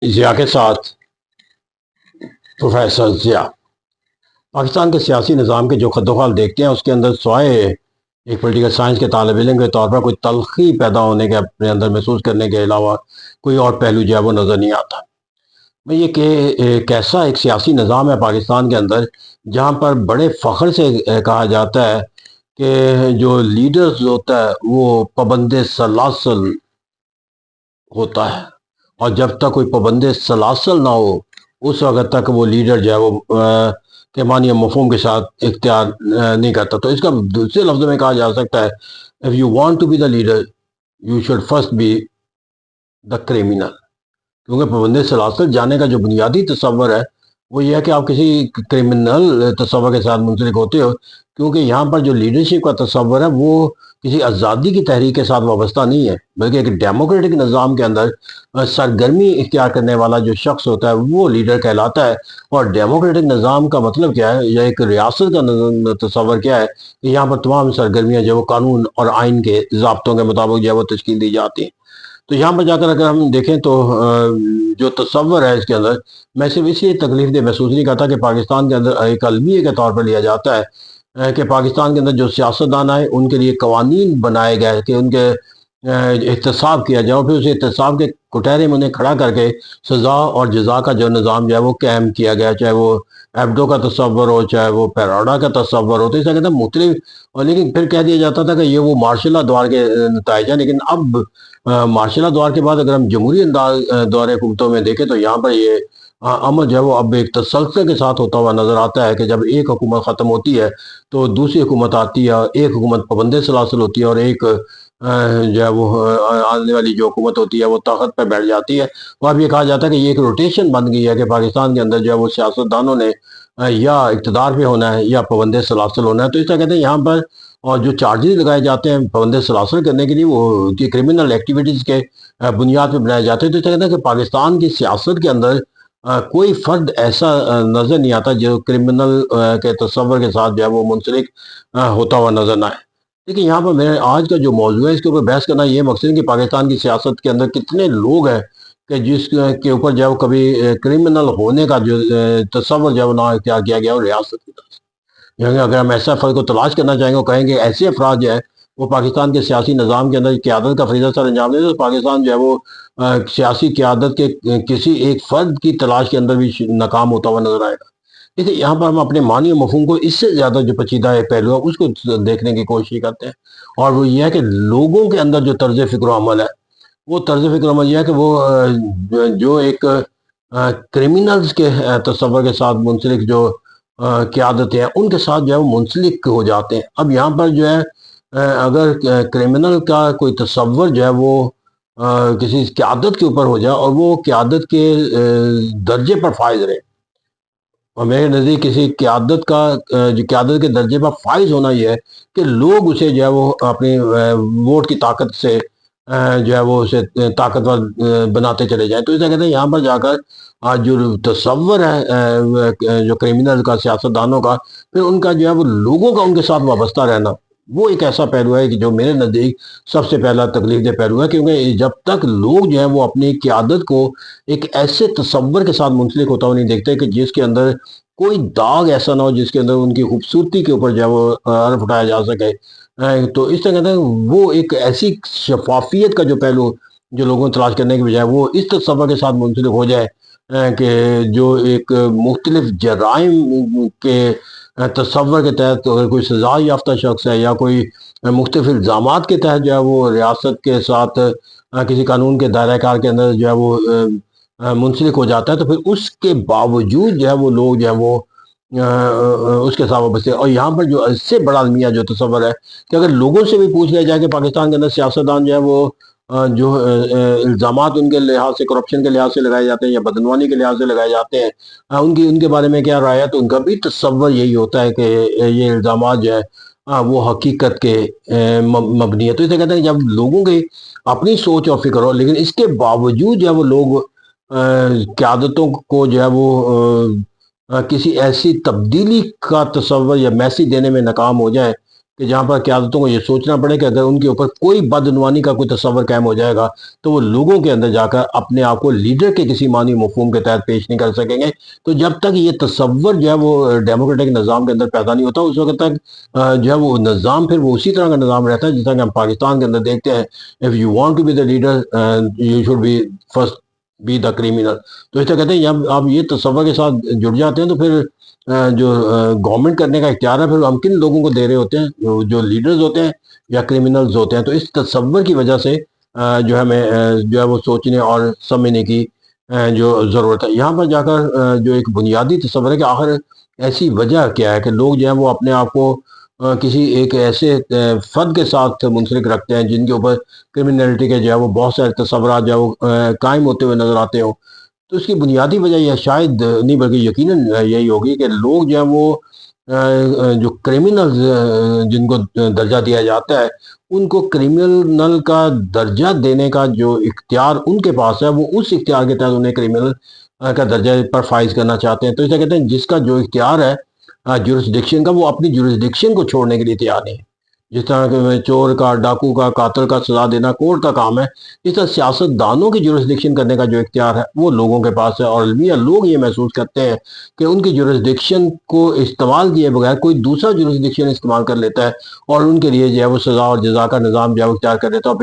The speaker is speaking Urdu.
ضیاء کے ساتھ پروفیسر ضیاء پاکستان کے سیاسی نظام کے جو خد و خال دیکھتے ہیں اس کے اندر سوائے ایک پولیٹیکل سائنس کے طالب علم کے طور پر کوئی تلخی پیدا ہونے کے اپنے اندر محسوس کرنے کے علاوہ کوئی اور پہلو جو ہے وہ نظر نہیں آتا۔ میں یہ کہ ایک ایسا ایک سیاسی نظام ہے پاکستان کے اندر جہاں پر بڑے فخر سے کہا جاتا ہے کہ جو لیڈرز ہوتا ہے وہ پابند سلاسل ہوتا ہے، اور جب تک کوئی پابند سلاسل نہ ہو اس وقت تک وہ لیڈر جو ہے وہ کے معنی مفہوم کے ساتھ اختیار نہیں کرتا۔ تو اس کا دوسرے لفظوں میں کہا جا سکتا ہے if you want to be the leader you should first be the criminal، کیونکہ پابند سلاسل جانے کا جو بنیادی تصور ہے وہ یہ ہے کہ آپ کسی کرمنل تصور کے ساتھ منسلک ہوتے ہو، کیونکہ یہاں پر جو لیڈرشپ کا تصور ہے وہ کسی آزادی کی تحریک کے ساتھ وابستہ نہیں ہے، بلکہ ایک ڈیموکریٹک نظام کے اندر سرگرمی اختیار کرنے والا جو شخص ہوتا ہے وہ لیڈر کہلاتا ہے۔ اور ڈیموکریٹک نظام کا مطلب کیا ہے، یا ایک ریاست کا تصور کیا ہے کہ یہاں پر تمام سرگرمیاں جو وہ قانون اور آئین کے ضابطوں کے مطابق جو ہے وہ تشکیل دی جاتی ہیں۔ تو یہاں پر جا کر اگر ہم دیکھیں تو جو تصور ہے اس کے اندر، میں صرف اس لیے تکلیف دہ محسوس نہیں کرتا کہ پاکستان کے اندر ایک المیہ کے طور پر لیا جاتا ہے کہ پاکستان کے اندر جو سیاستدان آئے ان کے لیے قوانین بنائے گئے کہ ان کے احتساب کیا جائے، اور پھر اس احتساب کے کٹہرے میں انہیں کھڑا کر کے سزا اور جزا کا جو نظام جو ہے وہ قائم کیا گیا، چاہے وہ ایبڈو کا تصور ہو، چاہے وہ پیراڈا کا تصور ہو، تو اس طرح کہتے ہیں مختلف، اور لیکن پھر کہہ دیا جاتا تھا کہ یہ وہ مارشل ادوار کے نتائج ہیں۔ لیکن اب مارشل ادوار کے بعد اگر ہم جمہوری دور حکومتوں میں دیکھیں تو یہاں پر یہ عمل جو ہے وہ اب ایک تسلسل کے ساتھ ہوتا ہوا نظر آتا ہے کہ جب ایک حکومت ختم ہوتی ہے تو دوسری حکومت آتی ہے، ایک حکومت پابند سلاسل ہوتی ہے اور ایک جو ہے وہ آنے والی جو حکومت ہوتی ہے وہ طاقت پہ بیٹھ جاتی ہے۔ اور اب یہ کہا جاتا ہے کہ یہ ایک روٹیشن بن گئی ہے کہ پاکستان کے اندر جو ہے وہ سیاستدانوں نے یا اقتدار پہ ہونا ہے یا پابند سلاسل ہونا ہے۔ تو اس طرح کہتے ہیں یہاں پر اور جو چارجز لگائے جاتے ہیں پابند سلاسل کرنے کے لیے وہ کرمنل ایکٹیویٹیز کے بنیاد پہ بنائے جاتے ہیں۔ تو اس طرح کہتے ہیں کہ پاکستان کی سیاست کے اندر کوئی فرد ایسا نظر نہیں آتا جو کرمنل کے تصور کے ساتھ جو ہے وہ منسلک ہوتا ہوا نظر نہ آئے۔ لیکن یہاں پر میرے آج کا جو موضوع ہے اس کے اوپر بحث کرنا یہ مقصد ہے کہ پاکستان کی سیاست کے اندر کتنے لوگ ہیں کہ جس کے اوپر جو ہے وہ کبھی کرمنل ہونے کا جو تصور جو ہے وہ نہ اختیار کیا گیا اور ریاست کی طرف سے، یعنی اگر ہم ایسے افراد کو تلاش کرنا چاہیں گے وہ کہیں گے ایسے افراد جو ہے وہ پاکستان کے سیاسی نظام کے اندر قیادت کا فریضہ سر انجام دے تو پاکستان جو ہے وہ سیاسی قیادت کے کسی ایک فرد کی تلاش کے اندر بھی ناکام ہوتا ہوا نظر آئے گا۔ دیکھیں یہاں پر ہم اپنے معنی و مفہوم کو اس سے زیادہ جو پیچیدہ ایک پہلو ہے اس کو دیکھنے کی کوشش کرتے ہیں، اور وہ یہ ہے کہ لوگوں کے اندر جو طرز فکر و عمل ہے وہ طرز فکر و عمل یہ ہے کہ وہ جو ایک کرمنلز کے تصور کے ساتھ منسلک جو قیادتیں ہیں ان کے ساتھ جو ہے وہ منسلک ہو جاتے ہیں۔ اب یہاں پر جو ہے اگر کرمنل کا کوئی تصور جو ہے وہ کسی قیادت کے اوپر ہو جائے اور وہ قیادت کے درجے پر فائز رہے، اور میرے نزدیک کسی قیادت کا جو قیادت کے درجے پر فائز ہونا یہ ہے کہ لوگ اسے جو ہے وہ اپنی ووٹ کی طاقت سے جو ہے وہ اسے طاقتور بناتے چلے جائیں۔ تو اس طرح کہتے ہیں یہاں پر جا کر جو تصور ہے جو کرمنل کا سیاستدانوں کا، پھر ان کا جو ہے وہ لوگوں کا ان کے ساتھ وابستہ رہنا، وہ ایک ایسا پہلو ہے کہ جو میرے نزدیک سب سے پہلا تکلیف دہ پہلو ہے، کیونکہ جب تک لوگ جو ہیں وہ اپنی قیادت کو ایک ایسے تصور کے ساتھ منسلک ہوتا ہوا نہیں دیکھتے کہ جس کے اندر کوئی داغ ایسا نہ ہو جس کے اندر ان کی خوبصورتی کے اوپر جو ہے وہ حرف اٹھایا جا سکے، تو اس طرح کہتے ہیں وہ ایک ایسی شفافیت کا جو پہلو جو لوگوں کو تلاش کرنے کی بجائے وہ اس تصور کے ساتھ منسلک ہو جائے کہ جو ایک مختلف جرائم کے تصور کے تحت اگر کوئی سزا یافتہ شخص ہے یا کوئی مختلف الزامات کے تحت جو ہے وہ ریاست کے ساتھ کسی قانون کے دائرہ کار کے اندر جو ہے وہ منسلک ہو جاتا ہے، تو پھر اس کے باوجود جو ہے وہ لوگ جو ہے وہ اس کے ساتھ وابستہ۔ اور یہاں پر جو اس سے بڑا المیہ جو تصور ہے کہ اگر لوگوں سے بھی پوچھ لیا جائے کہ پاکستان کے اندر سیاستدان جو ہے وہ جو الزامات ان کے لحاظ سے کرپشن کے لحاظ سے لگائے جاتے ہیں یا بدعنوانی کے لحاظ سے لگائے جاتے ہیں ان کے بارے میں کیا رائے ہے، تو ان کا بھی تصور یہی ہوتا ہے کہ یہ الزامات جو ہے وہ حقیقت کے مبنی ہے۔ تو اسے کہتے ہیں کہ جب لوگوں کی اپنی سوچ اور فکر ہو لیکن اس کے باوجود جو ہے وہ لوگ قیادتوں کو جو ہے وہ کسی ایسی تبدیلی کا تصور یا میسیج دینے میں ناکام ہو جائے کہ جہاں پر قیادتوں کو یہ سوچنا پڑے کہ اگر ان کے اوپر کوئی بدعنوانی کا کوئی تصور قائم ہو جائے گا تو وہ لوگوں کے اندر جا کر اپنے آپ کو لیڈر کے کسی معنی مفہوم کے تحت پیش نہیں کر سکیں گے۔ تو جب تک یہ تصور جو ہے وہ ڈیموکریٹک نظام کے اندر پیدا نہیں ہوتا، اس وقت تک جو ہے وہ نظام پھر وہ اسی طرح کا نظام رہتا ہے جس طرح کہ ہم پاکستان کے اندر دیکھتے ہیں، if you want to be the leader you should be first be the criminal. تو اس طرح کہتے ہیں جب آپ یہ تصور کے ساتھ جڑ جاتے ہیں تو پھر جو گورنمنٹ کرنے کا اختیار ہے پھر ہم کن لوگوں کو دے رہے ہوتے ہیں، جو لیڈرز ہوتے ہیں یا کریمنلز ہوتے ہیں۔ تو اس تصور کی وجہ سے جو ہمیں جو ہے وہ سوچنے اور سمجھنے کی جو ضرورت ہے۔ یہاں پر جا کر جو ایک بنیادی تصور ہے کہ آخر ایسی وجہ کیا ہے کہ لوگ جو ہیں وہ اپنے آپ کو کسی ایک ایسے فرد کے ساتھ منسلک رکھتے ہیں جن کے اوپر کرمنلٹی کے جو ہے وہ بہت سارے تصورات جو ہے وہ قائم ہوتے ہوئے نظر آتے ہوں۔ تو اس کی بنیادی وجہ یہ شاید نہیں بلکہ یقیناً یہی ہوگی کہ لوگ جو ہیں وہ جو کریمنلز جن کو درجہ دیا جاتا ہے ان کو کریمنل کا درجہ دینے کا جو اختیار ان کے پاس ہے وہ اس اختیار کے تحت انہیں کریمنل کا درجہ پر فائز کرنا چاہتے ہیں۔ تو اسے کہتے ہیں جس کا جو اختیار ہے جورسڈکشن کا، وہ اپنی جورسڈکشن کو چھوڑنے کے لیے تیار نہیں ہے۔ جس طرح کہ چور کا، ڈاکو کا، قاتل کا سزا دینا کورٹ کا کام ہے، اس طرح سیاست دانوں کی جورسڈکشن کرنے کا جو اختیار ہے وہ لوگوں کے پاس ہے۔ اور المیہ لوگ یہ محسوس کرتے ہیں کہ ان کی جورسڈکشن کو استعمال کیے بغیر کوئی دوسرا جورسڈکشن استعمال کر لیتا ہے اور ان کے لیے جو ہے وہ سزا اور جزا کا نظام جو ہے وہ اختیار کر لیتا ہے۔